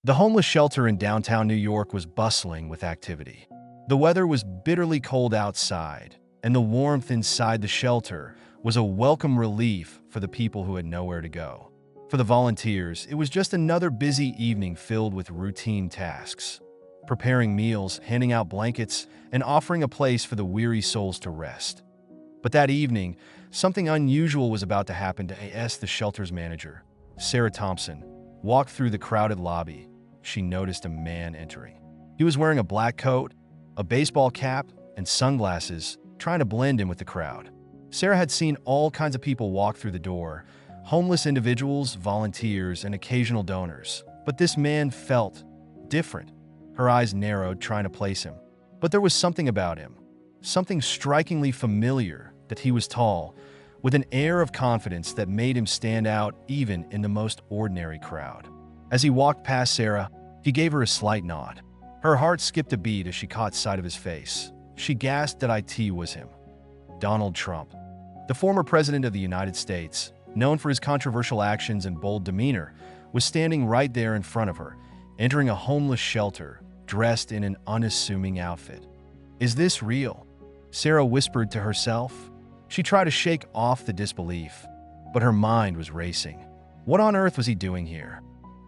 The homeless shelter in downtown New York was bustling with activity. The weather was bitterly cold outside, and the warmth inside the shelter was a welcome relief for the people who had nowhere to go. For the volunteers, it was just another busy evening filled with routine tasks, preparing meals, handing out blankets, and offering a place for the weary souls to rest. But that evening, something unusual was about to happen to the shelter's manager. Sarah Thompson walked through the crowded lobby. She noticed a man entering. He was wearing a black coat, a baseball cap, and sunglasses, trying to blend in with the crowd. Sarah had seen all kinds of people walk through the door, homeless individuals, volunteers, and occasional donors. But this man felt different. Her eyes narrowed, trying to place him. But there was something about him, something strikingly familiar, that he was tall, with an air of confidence that made him stand out even in the most ordinary crowd. As he walked past Sarah, he gave her a slight nod. Her heart skipped a beat as she caught sight of his face. She gasped that it was him. Donald Trump, the former president of the United States, known for his controversial actions and bold demeanor, was standing right there in front of her, entering a homeless shelter, dressed in an unassuming outfit. "Is this real?" Sarah whispered to herself. She tried to shake off the disbelief, but her mind was racing. What on earth was he doing here?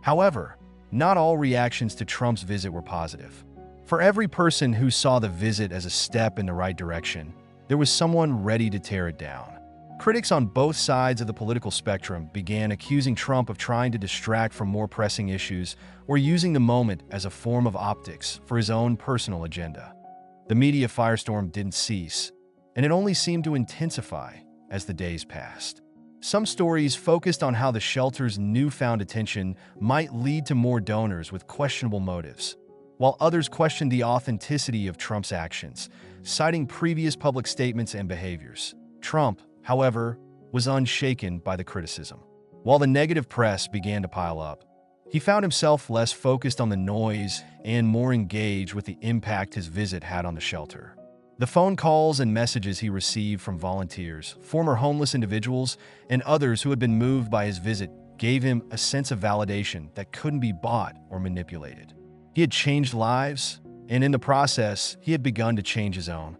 However, not all reactions to Trump's visit were positive. For every person who saw the visit as a step in the right direction, there was someone ready to tear it down. Critics on both sides of the political spectrum began accusing Trump of trying to distract from more pressing issues or using the moment as a form of optics for his own personal agenda. The media firestorm didn't cease, and it only seemed to intensify as the days passed. Some stories focused on how the shelter's newfound attention might lead to more donors with questionable motives, while others questioned the authenticity of Trump's actions, citing previous public statements and behaviors. Trump, however, was unshaken by the criticism. While the negative press began to pile up, he found himself less focused on the noise and more engaged with the impact his visit had on the shelter. The phone calls and messages he received from volunteers, former homeless individuals, and others who had been moved by his visit gave him a sense of validation that couldn't be bought or manipulated. He had changed lives, and in the process, he had begun to change his own.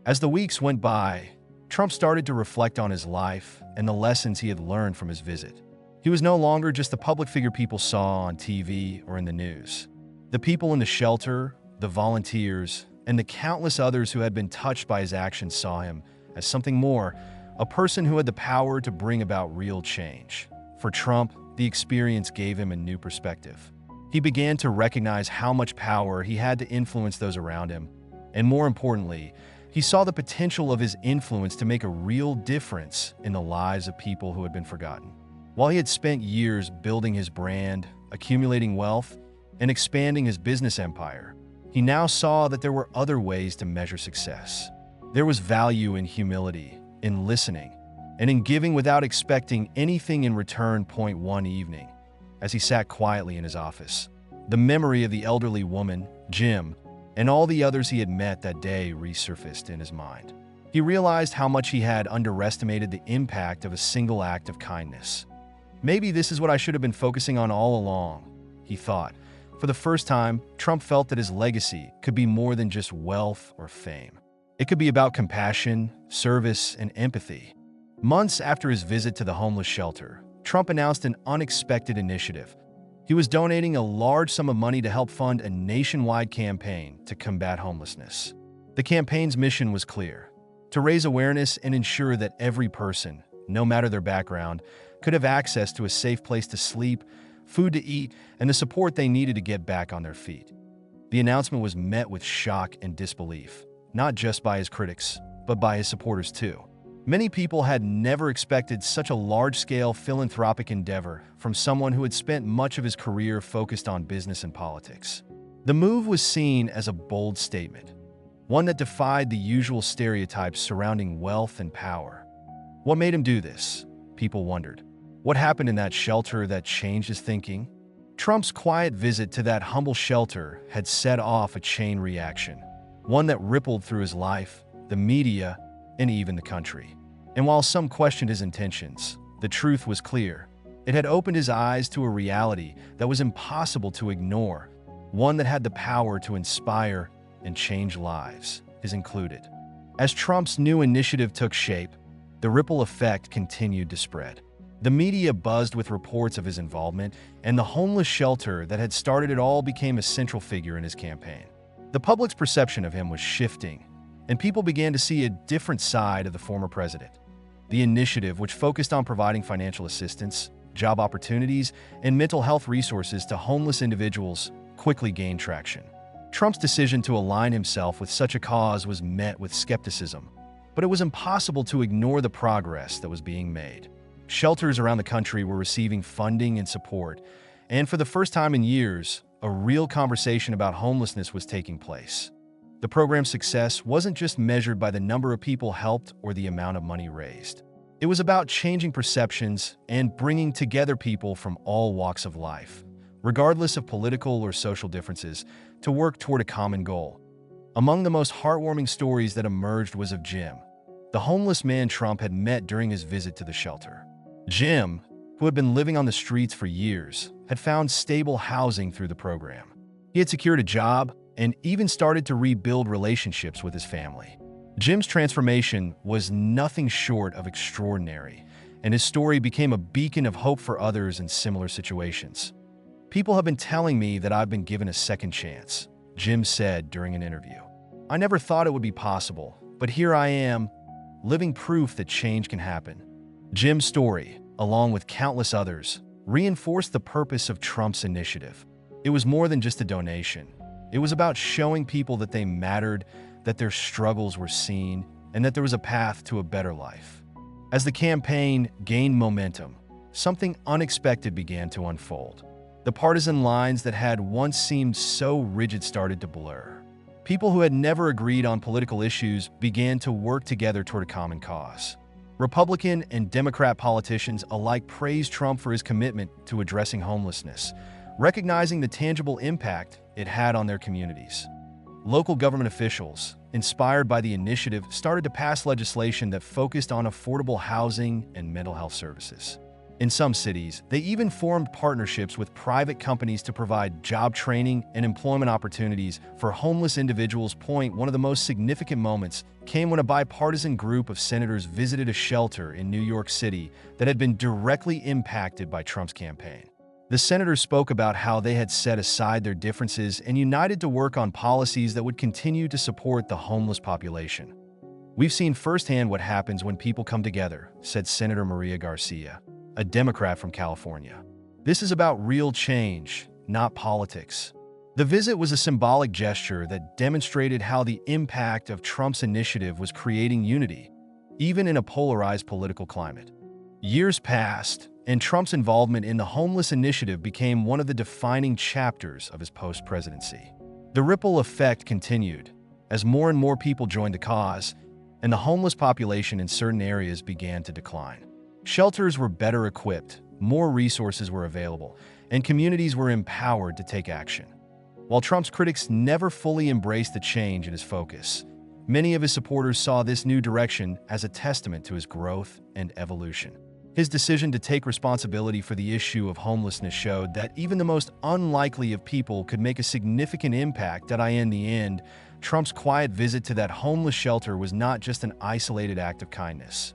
As the weeks went by, Trump started to reflect on his life and the lessons he had learned from his visit. He was no longer just the public figure people saw on TV or in the news. The people in the shelter, the volunteers, and the countless others who had been touched by his actions saw him as something more, a person who had the power to bring about real change. For Trump, the experience gave him a new perspective. He began to recognize how much power he had to influence those around him, and more importantly, he saw the potential of his influence to make a real difference in the lives of people who had been forgotten. While he had spent years building his brand, accumulating wealth, and expanding his business empire, he now saw that there were other ways to measure success. There was value in humility, in listening, and in giving without expecting anything in return. One evening, as he sat quietly in his office, the memory of the elderly woman, Jim, and all the others he had met that day resurfaced in his mind. He realized how much he had underestimated the impact of a single act of kindness. Maybe this is what I should have been focusing on all along, he thought. For the first time, Trump felt that his legacy could be more than just wealth or fame. It could be about compassion, service, and empathy. Months after his visit to the homeless shelter, Trump announced an unexpected initiative. He was donating a large sum of money to help fund a nationwide campaign to combat homelessness. The campaign's mission was clear: to raise awareness and ensure that every person, no matter their background, could have access to a safe place to sleep, food to eat, and the support they needed to get back on their feet. The announcement was met with shock and disbelief, not just by his critics, but by his supporters too. Many people had never expected such a large-scale philanthropic endeavor from someone who had spent much of his career focused on business and politics. The move was seen as a bold statement, one that defied the usual stereotypes surrounding wealth and power. What made him do this? People wondered. What happened in that shelter that changed his thinking? Trump's quiet visit to that humble shelter had set off a chain reaction, one that rippled through his life, the media, and even the country. And while some questioned his intentions, the truth was clear. It had opened his eyes to a reality that was impossible to ignore, one that had the power to inspire and change lives, his included. As Trump's new initiative took shape, the ripple effect continued to spread. The media buzzed with reports of his involvement, and the homeless shelter that had started it all became a central figure in his campaign. The public's perception of him was shifting, and people began to see a different side of the former president. The initiative, which focused on providing financial assistance, job opportunities, and mental health resources to homeless individuals, quickly gained traction. Trump's decision to align himself with such a cause was met with skepticism, but it was impossible to ignore the progress that was being made. Shelters around the country were receiving funding and support, and for the first time in years, a real conversation about homelessness was taking place. The program's success wasn't just measured by the number of people helped or the amount of money raised. It was about changing perceptions and bringing together people from all walks of life, regardless of political or social differences, to work toward a common goal. Among the most heartwarming stories that emerged was of Jim, the homeless man Trump had met during his visit to the shelter. Jim, who had been living on the streets for years, had found stable housing through the program. He had secured a job and even started to rebuild relationships with his family. Jim's transformation was nothing short of extraordinary, and his story became a beacon of hope for others in similar situations. "People have been telling me that I've been given a second chance," Jim said during an interview. "I never thought it would be possible, but here I am, living proof that change can happen." Jim's story, along with countless others, reinforced the purpose of Trump's initiative. It was more than just a donation. It was about showing people that they mattered, that their struggles were seen, and that there was a path to a better life. As the campaign gained momentum, something unexpected began to unfold. The partisan lines that had once seemed so rigid started to blur. People who had never agreed on political issues began to work together toward a common cause. Republican and Democrat politicians alike praised Trump for his commitment to addressing homelessness, recognizing the tangible impact it had on their communities. Local government officials, inspired by the initiative, started to pass legislation that focused on affordable housing and mental health services. In some cities, they even formed partnerships with private companies to provide job training and employment opportunities for homeless individuals. One of the most significant moments came when a bipartisan group of senators visited a shelter in New York City that had been directly impacted by Trump's campaign. The senators spoke about how they had set aside their differences and united to work on policies that would continue to support the homeless population. "We've seen firsthand what happens when people come together," said Senator Maria Garcia, a Democrat from California. "This is about real change, not politics." The visit was a symbolic gesture that demonstrated how the impact of Trump's initiative was creating unity, even in a polarized political climate. Years passed, and Trump's involvement in the homeless initiative became one of the defining chapters of his post-presidency. The ripple effect continued as more and more people joined the cause, and the homeless population in certain areas began to decline. Shelters were better equipped, more resources were available, and communities were empowered to take action. While Trump's critics never fully embraced the change in his focus, many of his supporters saw this new direction as a testament to his growth and evolution. His decision to take responsibility for the issue of homelessness showed that even the most unlikely of people could make a significant impact. In the end, Trump's quiet visit to that homeless shelter was not just an isolated act of kindness.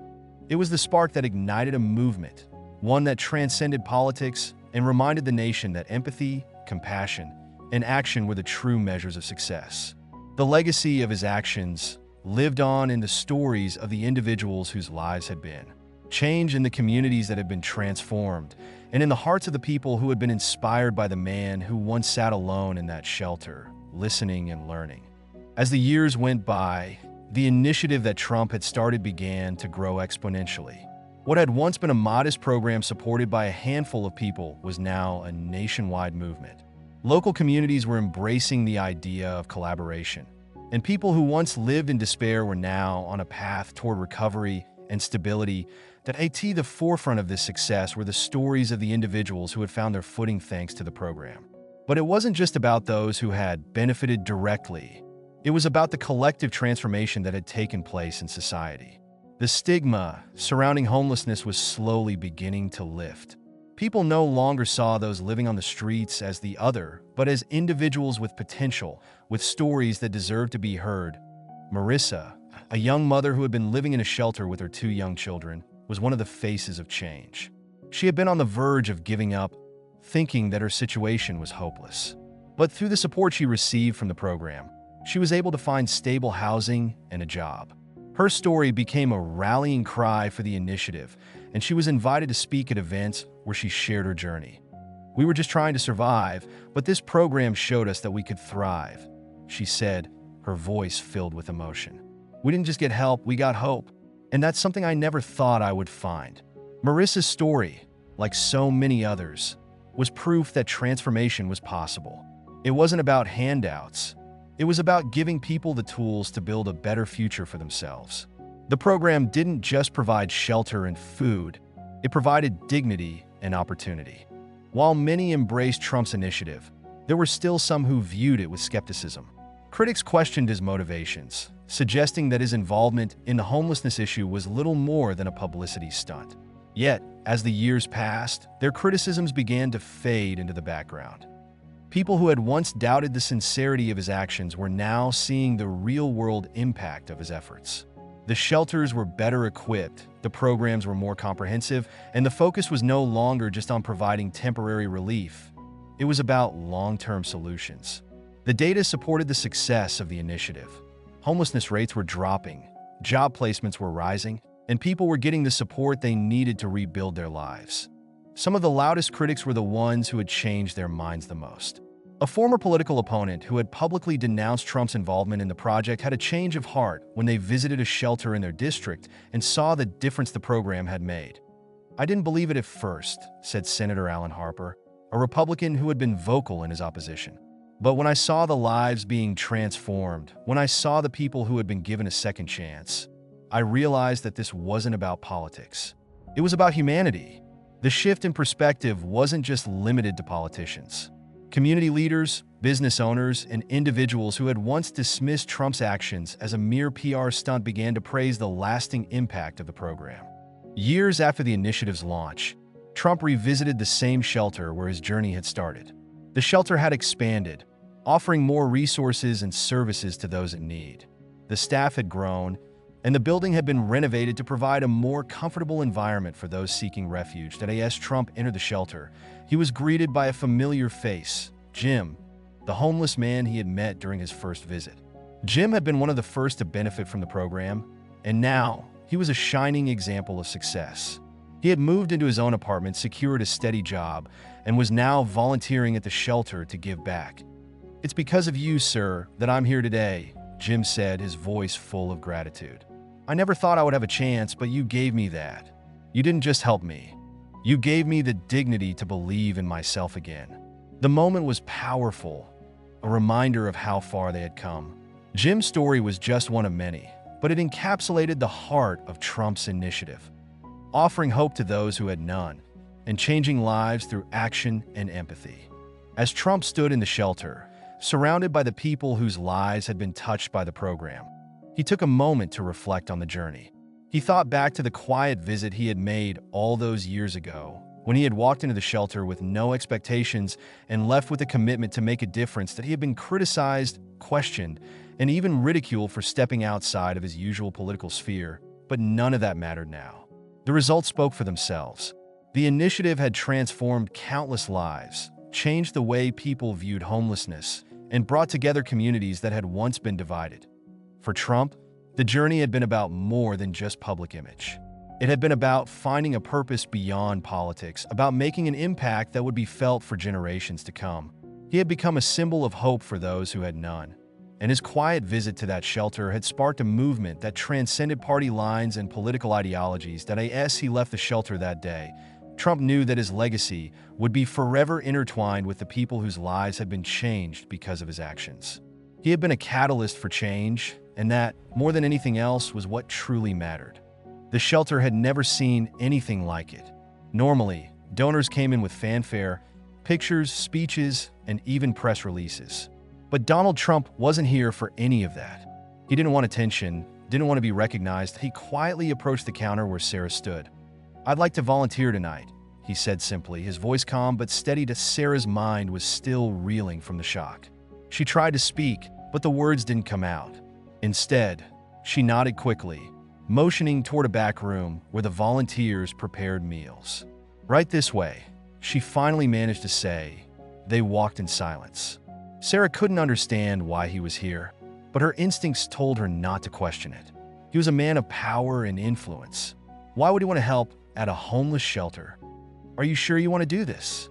It was the spark that ignited a movement, one that transcended politics and reminded the nation that empathy, compassion, and action were the true measures of success. The legacy of his actions lived on in the stories of the individuals whose lives had been changed, in the communities that had been transformed, and in the hearts of the people who had been inspired by the man who once sat alone in that shelter, listening and learning. As the years went by, the initiative that Trump had started began to grow exponentially. What had once been a modest program supported by a handful of people was now a nationwide movement. Local communities were embracing the idea of collaboration, and people who once lived in despair were now on a path toward recovery and stability. At the forefront of this success were the stories of the individuals who had found their footing thanks to the program. But it wasn't just about those who had benefited directly. It was about the collective transformation that had taken place in society. The stigma surrounding homelessness was slowly beginning to lift. People no longer saw those living on the streets as the other, but as individuals with potential, with stories that deserved to be heard. Marissa, a young mother who had been living in a shelter with her 2 young children, was one of the faces of change. She had been on the verge of giving up, thinking that her situation was hopeless. But through the support she received from the program, she was able to find stable housing and a job. Her story became a rallying cry for the initiative, and she was invited to speak at events where she shared her journey. "We were just trying to survive, but this program showed us that we could thrive," she said, her voice filled with emotion. "We didn't just get help, we got hope. And that's something I never thought I would find." Marissa's story, like so many others, was proof that transformation was possible. It wasn't about handouts. It was about giving people the tools to build a better future for themselves. The program didn't just provide shelter and food, it provided dignity and opportunity. While many embraced Trump's initiative, there were still some who viewed it with skepticism. Critics questioned his motivations, suggesting that his involvement in the homelessness issue was little more than a publicity stunt. Yet, as the years passed, their criticisms began to fade into the background. People who had once doubted the sincerity of his actions were now seeing the real-world impact of his efforts. The shelters were better equipped, the programs were more comprehensive, and the focus was no longer just on providing temporary relief. It was about long-term solutions. The data supported the success of the initiative. Homelessness rates were dropping, job placements were rising, and people were getting the support they needed to rebuild their lives. Some of the loudest critics were the ones who had changed their minds the most. A former political opponent who had publicly denounced Trump's involvement in the project had a change of heart when they visited a shelter in their district and saw the difference the program had made. "I didn't believe it at first," said Senator Alan Harper, a Republican who had been vocal in his opposition. "But when I saw the lives being transformed, when I saw the people who had been given a second chance, I realized that this wasn't about politics. It was about humanity." The shift in perspective wasn't just limited to politicians. Community leaders, business owners, and individuals who had once dismissed Trump's actions as a mere PR stunt began to praise the lasting impact of the program. Years after the initiative's launch, Trump revisited the same shelter where his journey had started. The shelter had expanded, offering more resources and services to those in need. The staff had grown, and the building had been renovated to provide a more comfortable environment for those seeking refuge. As Trump entered the shelter, he was greeted by a familiar face, Jim, the homeless man he had met during his first visit. Jim had been one of the first to benefit from the program, and now he was a shining example of success. He had moved into his own apartment, secured a steady job, and was now volunteering at the shelter to give back. "It's because of you, sir, that I'm here today," Jim said, his voice full of gratitude. "I never thought I would have a chance, but you gave me that. You didn't just help me. You gave me the dignity to believe in myself again." The moment was powerful, a reminder of how far they had come. Jim's story was just one of many, but it encapsulated the heart of Trump's initiative, offering hope to those who had none, and changing lives through action and empathy. As Trump stood in the shelter, surrounded by the people whose lives had been touched by the program, he took a moment to reflect on the journey. He thought back to the quiet visit he had made all those years ago, when he had walked into the shelter with no expectations and left with a commitment to make a difference. That he had been criticized, questioned, and even ridiculed for stepping outside of his usual political sphere, but none of that mattered now. The results spoke for themselves. The initiative had transformed countless lives, changed the way people viewed homelessness, and brought together communities that had once been divided. For Trump, the journey had been about more than just public image. It had been about finding a purpose beyond politics, about making an impact that would be felt for generations to come. He had become a symbol of hope for those who had none, and his quiet visit to that shelter had sparked a movement that transcended party lines and political ideologies. As he left the shelter that day, Trump knew that his legacy would be forever intertwined with the people whose lives had been changed because of his actions. He had been a catalyst for change, and that, more than anything else, was what truly mattered. The shelter had never seen anything like it. Normally, donors came in with fanfare, pictures, speeches, and even press releases. But Donald Trump wasn't here for any of that. He didn't want attention, didn't want to be recognized. He quietly approached the counter where Sarah stood. "I'd like to volunteer tonight," he said simply, his voice calm but steady as Sarah's mind was still reeling from the shock. She tried to speak, but the words didn't come out. Instead, she nodded quickly, motioning toward a back room where the volunteers prepared meals. "Right this way," she finally managed to say. They walked in silence. Sarah couldn't understand why he was here, but her instincts told her not to question it. He was a man of power and influence. Why would he want to help at a homeless shelter? "Are you sure you want to do this?"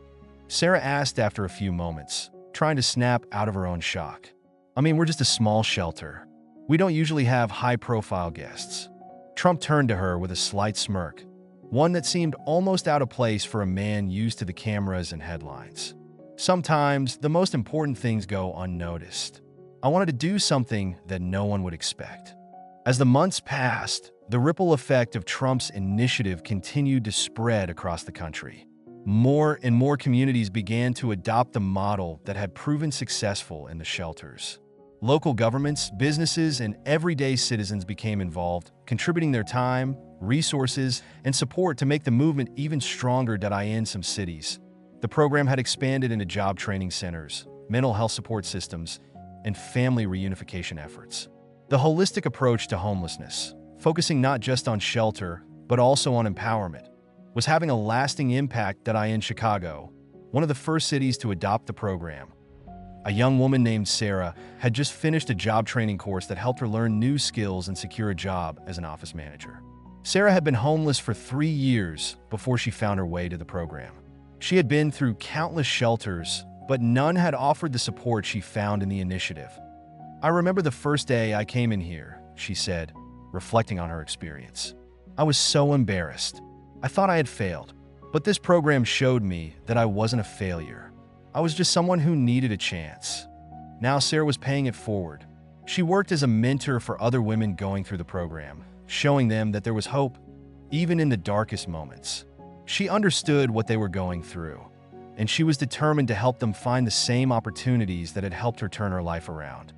Sarah asked after a few moments, trying to snap out of her own shock. "I mean, we're just a small shelter. We don't usually have high-profile guests." Trump turned to her with a slight smirk, one that seemed almost out of place for a man used to the cameras and headlines. "Sometimes the most important things go unnoticed. I wanted to do something that no one would expect." As the months passed, the ripple effect of Trump's initiative continued to spread across the country. More and more communities began to adopt the model that had proven successful in the shelters. Local governments, businesses, and everyday citizens became involved, contributing their time, resources, and support to make the movement even stronger. In some cities, the program had expanded into job training centers, mental health support systems, and family reunification efforts. The holistic approach to homelessness, focusing not just on shelter, but also on empowerment, was having a lasting impact. In Chicago, one of the first cities to adopt the program, a young woman named Sarah had just finished a job training course that helped her learn new skills and secure a job as an office manager. Sarah had been homeless for 3 years before she found her way to the program. She had been through countless shelters, but none had offered the support she found in the initiative. "I remember the first day I came in here," she said, reflecting on her experience. "I was so embarrassed. I thought I had failed, but this program showed me that I wasn't a failure. I was just someone who needed a chance." Now Sarah was paying it forward. She worked as a mentor for other women going through the program, showing them that there was hope, even in the darkest moments. She understood what they were going through, and she was determined to help them find the same opportunities that had helped her turn her life around.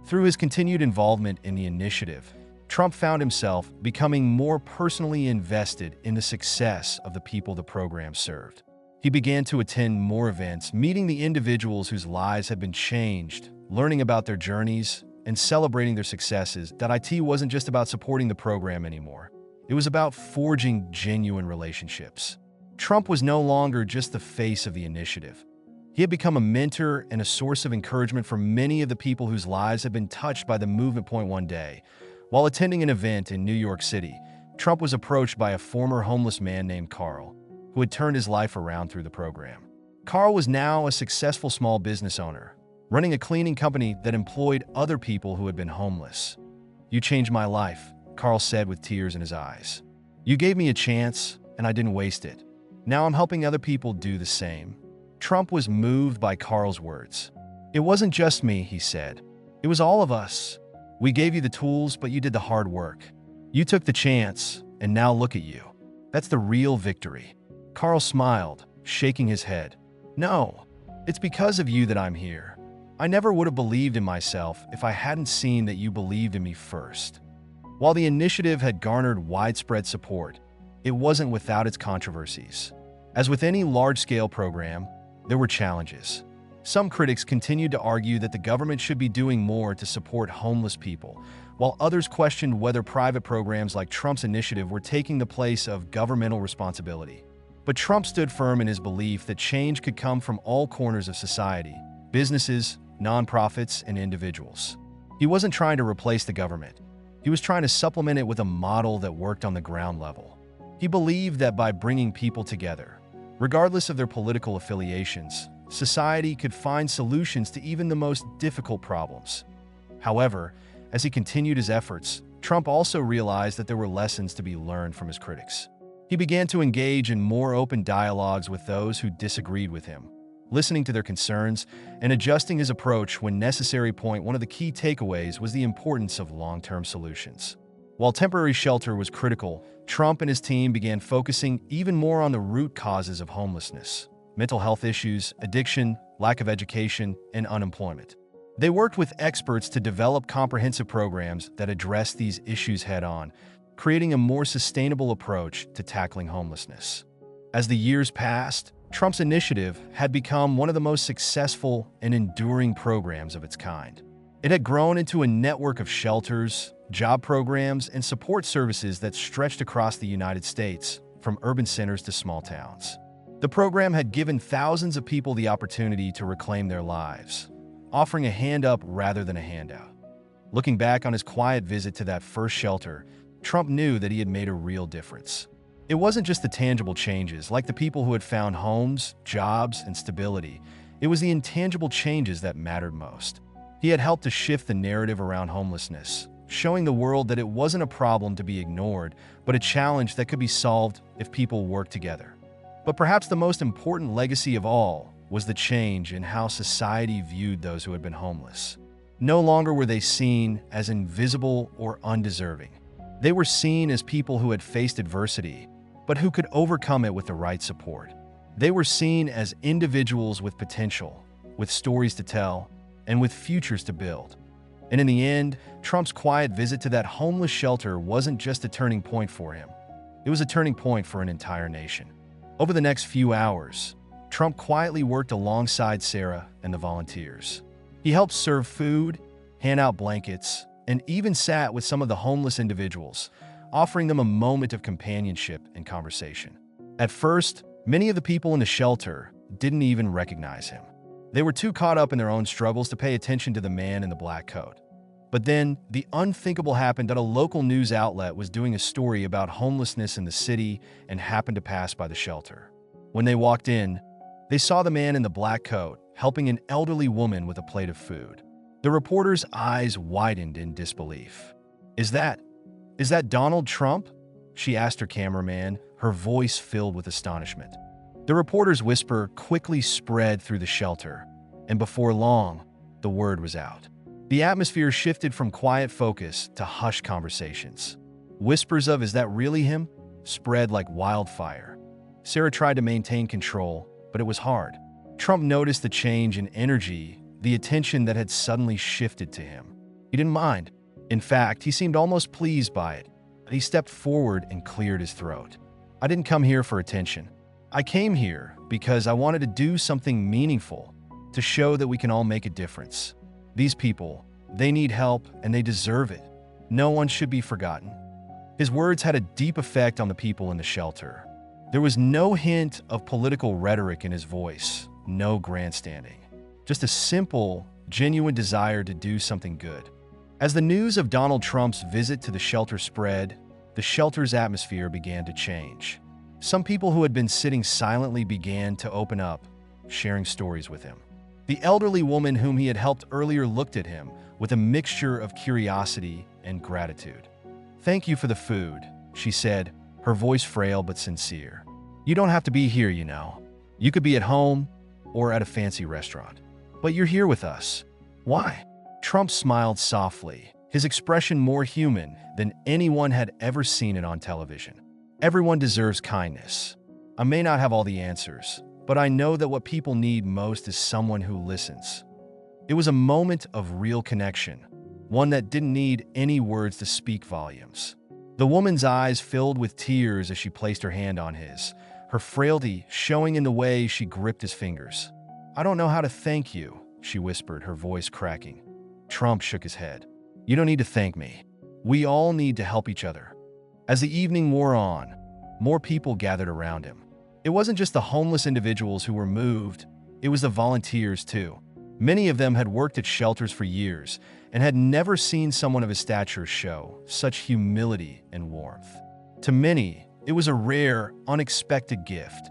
Through his continued involvement in the initiative, Trump found himself becoming more personally invested in the success of the people the program served. He began to attend more events, meeting the individuals whose lives had been changed, learning about their journeys, and celebrating their successes. It wasn't just about supporting the program anymore. It was about forging genuine relationships. Trump was no longer just the face of the initiative. He had become a mentor and a source of encouragement for many of the people whose lives had been touched by the movement. One day, while attending an event in New York City, Trump was approached by a former homeless man named Carl, who had turned his life around through the program. Carl was now a successful small business owner, running a cleaning company that employed other people who had been homeless. "You changed my life," Carl said with tears in his eyes. "You gave me a chance, and I didn't waste it. Now I'm helping other people do the same." Trump was moved by Carl's words. "It wasn't just me," he said. "It was all of us. We gave you the tools, but you did the hard work. You took the chance, and now look at you. That's the real victory." Carl smiled, shaking his head. "No, it's because of you that I'm here. I never would have believed in myself if I hadn't seen that you believed in me first." While the initiative had garnered widespread support, it wasn't without its controversies. As with any large-scale program, there were challenges. Some critics continued to argue that the government should be doing more to support homeless people, while others questioned whether private programs like Trump's initiative were taking the place of governmental responsibility. But Trump stood firm in his belief that change could come from all corners of society: businesses, nonprofits, and individuals. He wasn't trying to replace the government. He was trying to supplement it with a model that worked on the ground level. He believed that by bringing people together, regardless of their political affiliations, society could find solutions to even the most difficult problems. However, as he continued his efforts, Trump also realized that there were lessons to be learned from his critics. He began to engage in more open dialogues with those who disagreed with him, listening to their concerns and adjusting his approach when necessary. One of the key takeaways was the importance of long-term solutions. While temporary shelter was critical, Trump and his team began focusing even more on the root causes of homelessness: mental health issues, addiction, lack of education, and unemployment. They worked with experts to develop comprehensive programs that address these issues head-on, creating a more sustainable approach to tackling homelessness. As the years passed, Trump's initiative had become one of the most successful and enduring programs of its kind. It had grown into a network of shelters, job programs, and support services that stretched across the United States, from urban centers to small towns. The program had given thousands of people the opportunity to reclaim their lives, offering a hand up rather than a handout. Looking back on his quiet visit to that first shelter, Trump knew that he had made a real difference. It wasn't just the tangible changes, like the people who had found homes, jobs, and stability. It was the intangible changes that mattered most. He had helped to shift the narrative around homelessness, showing the world that it wasn't a problem to be ignored, but a challenge that could be solved if people worked together. But perhaps the most important legacy of all was the change in how society viewed those who had been homeless. No longer were they seen as invisible or undeserving. They were seen as people who had faced adversity, but who could overcome it with the right support. They were seen as individuals with potential, with stories to tell, and with futures to build. And in the end, Trump's quiet visit to that homeless shelter wasn't just a turning point for him. It was a turning point for an entire nation. Over the next few hours, Trump quietly worked alongside Sarah and the volunteers. He helped serve food, hand out blankets, and even sat with some of the homeless individuals, offering them a moment of companionship and conversation. At first, many of the people in the shelter didn't even recognize him. They were too caught up in their own struggles to pay attention to the man in the black coat. But then, the unthinkable happened that a local news outlet was doing a story about homelessness in the city and happened to pass by the shelter. When they walked in, they saw the man in the black coat helping an elderly woman with a plate of food. The reporter's eyes widened in disbelief. Is that Donald Trump?" she asked her cameraman, her voice filled with astonishment. The reporter's whisper quickly spread through the shelter, and before long, the word was out. The atmosphere shifted from quiet focus to hushed conversations. Whispers of "Is that really him?" spread like wildfire. Sarah tried to maintain control, but it was hard. Trump noticed the change in energy, the attention that had suddenly shifted to him. He didn't mind. In fact, he seemed almost pleased by it. He stepped forward and cleared his throat. "I didn't come here for attention. I came here because I wanted to do something meaningful, to show that we can all make a difference. These people, they need help and they deserve it. No one should be forgotten." His words had a deep effect on the people in the shelter. There was no hint of political rhetoric in his voice, no grandstanding. Just a simple, genuine desire to do something good. As the news of Donald Trump's visit to the shelter spread, the shelter's atmosphere began to change. Some people who had been sitting silently began to open up, sharing stories with him. The elderly woman whom he had helped earlier looked at him with a mixture of curiosity and gratitude. "Thank you for the food," she said, her voice frail but sincere. "You don't have to be here, you know. You could be at home or at a fancy restaurant. But you're here with us. Why?" Trump smiled softly, his expression more human than anyone had ever seen it on television. "Everyone deserves kindness. I may not have all the answers, but I know that what people need most is someone who listens." It was a moment of real connection, one that didn't need any words to speak volumes. The woman's eyes filled with tears as she placed her hand on his, her frailty showing in the way she gripped his fingers. "I don't know how to thank you," she whispered, her voice cracking. Trump shook his head. "You don't need to thank me. We all need to help each other." As the evening wore on, more people gathered around him. It wasn't just the homeless individuals who were moved, it was the volunteers too. Many of them had worked at shelters for years and had never seen someone of his stature show such humility and warmth. To many, it was a rare, unexpected gift,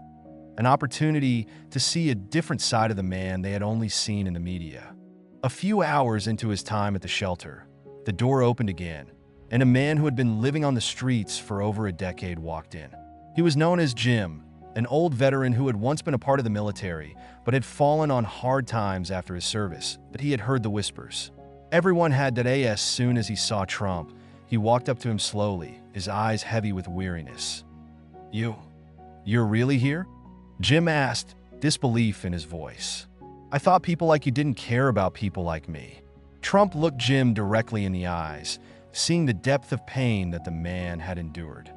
an opportunity to see a different side of the man they had only seen in the media. A few hours into his time at the shelter, the door opened again, and a man who had been living on the streets for over a decade walked in. He was known as Jim, an old veteran who had once been a part of the military, but had fallen on hard times after his service, but he had heard the whispers. Everyone had today. As soon as he saw Trump, he walked up to him slowly, his eyes heavy with weariness. You're really here?" Jim asked, disbelief in his voice. "I thought people like you didn't care about people like me." Trump looked Jim directly in the eyes, seeing the depth of pain that the man had endured.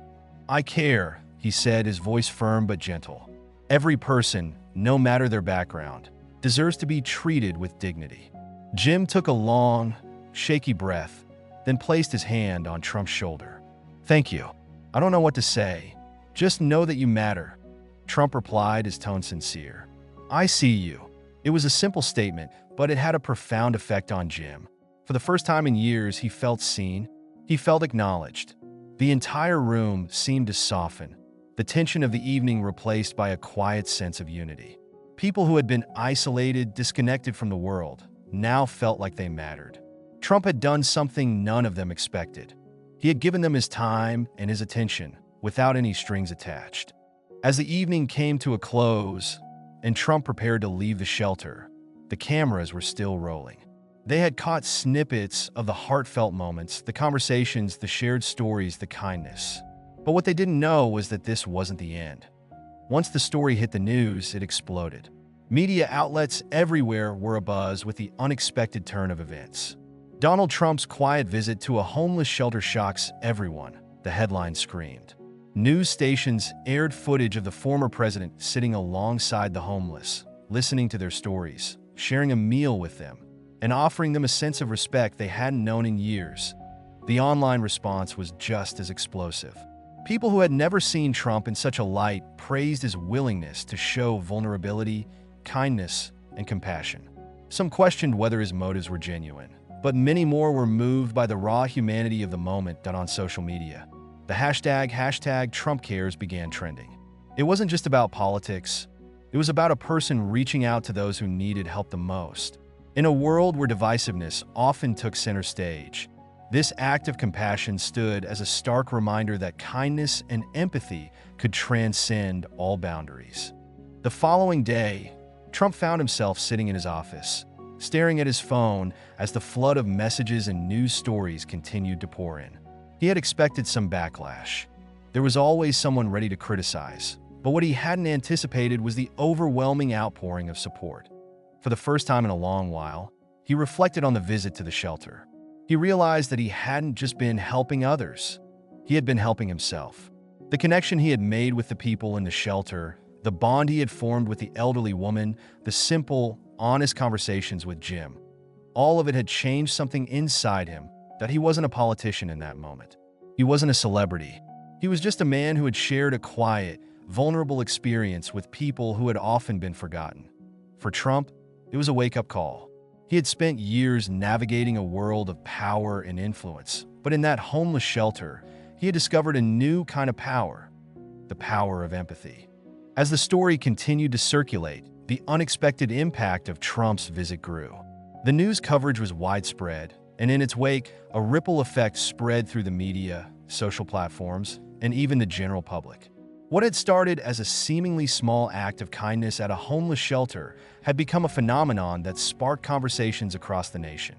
"I care," he said, his voice firm but gentle. "Every person, no matter their background, deserves to be treated with dignity." Jim took a long, shaky breath, then placed his hand on Trump's shoulder. "Thank you. I don't know what to say. Just know that you matter." Trump replied, his tone sincere. "I see you." It was a simple statement, but it had a profound effect on Jim. For the first time in years, he felt seen. He felt acknowledged. The entire room seemed to soften, the tension of the evening replaced by a quiet sense of unity. People who had been isolated, disconnected from the world, now felt like they mattered. Trump had done something none of them expected. He had given them his time and his attention, without any strings attached. As the evening came to a close, and Trump prepared to leave the shelter, the cameras were still rolling. They had caught snippets of the heartfelt moments, the conversations, the shared stories, the kindness. But what they didn't know was that this wasn't the end. Once the story hit the news, it exploded. Media outlets everywhere were abuzz with the unexpected turn of events. Donald Trump's quiet visit to a homeless shelter shocks everyone, the headline screamed. News stations aired footage of the former president sitting alongside the homeless, listening to their stories, sharing a meal with them, and offering them a sense of respect they hadn't known in years. The online response was just as explosive. People who had never seen Trump in such a light praised his willingness to show vulnerability, kindness, and compassion. Some questioned whether his motives were genuine, but many more were moved by the raw humanity of the moment done on social media. The hashtag #TrumpCares began trending. It wasn't just about politics. It was about a person reaching out to those who needed help the most. In a world where divisiveness often took center stage, this act of compassion stood as a stark reminder that kindness and empathy could transcend all boundaries. The following day, Trump found himself sitting in his office, staring at his phone as the flood of messages and news stories continued to pour in. He had expected some backlash. There was always someone ready to criticize, but what he hadn't anticipated was the overwhelming outpouring of support. For the first time in a long while, he reflected on the visit to the shelter. He realized that he hadn't just been helping others. He had been helping himself. The connection he had made with the people in the shelter, the bond he had formed with the elderly woman, the simple, honest conversations with Jim, all of it had changed something inside him that he wasn't a politician in that moment. He wasn't a celebrity. He was just a man who had shared a quiet, vulnerable experience with people who had often been forgotten. For Trump, it was a wake-up call. He had spent years navigating a world of power and influence, but in that homeless shelter, he had discovered a new kind of power, the power of empathy. As the story continued to circulate, the unexpected impact of Trump's visit grew. The news coverage was widespread, and in its wake, a ripple effect spread through the media, social platforms, and even the general public. What had started as a seemingly small act of kindness at a homeless shelter had become a phenomenon that sparked conversations across the nation.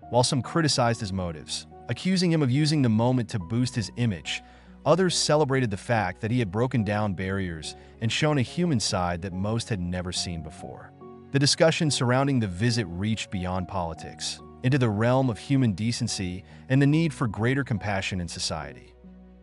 While some criticized his motives, accusing him of using the moment to boost his image, others celebrated the fact that he had broken down barriers and shown a human side that most had never seen before. The discussion surrounding the visit reached beyond politics, into the realm of human decency and the need for greater compassion in society.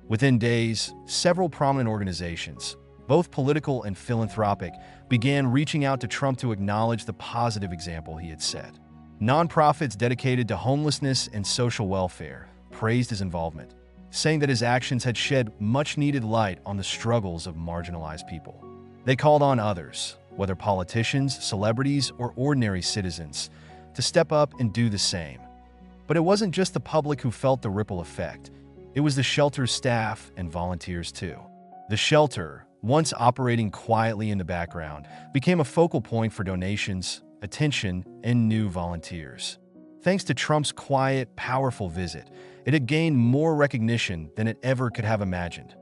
Within days, several prominent organizations, both political and philanthropic, began reaching out to Trump to acknowledge the positive example he had set. Nonprofits dedicated to homelessness and social welfare praised his involvement, saying that his actions had shed much-needed light on the struggles of marginalized people. They called on others, whether politicians, celebrities, or ordinary citizens, to step up and do the same. But it wasn't just the public who felt the ripple effect. It was the shelter's staff and volunteers too. The shelter, once operating quietly in the background, became a focal point for donations, attention, and new volunteers. Thanks to Trump's quiet, powerful visit, it had gained more recognition than it ever could have imagined.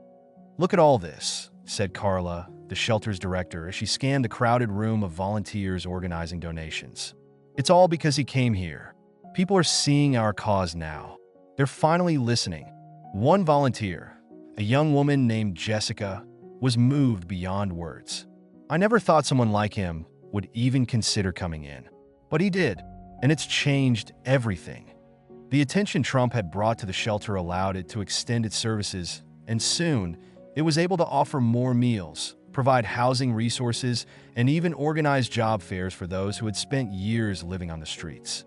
"Look at all this," said Carla, the shelter's director, as she scanned the crowded room of volunteers organizing donations. "It's all because he came here. People are seeing our cause now. They're finally listening." One volunteer, a young woman named Jessica, was moved beyond words. "I never thought someone like him would even consider coming in. But he did, and it's changed everything." The attention Trump had brought to the shelter allowed it to extend its services, and soon, It was able to offer more meals, provide housing resources, and even organize job fairs for those who had spent years living on the streets.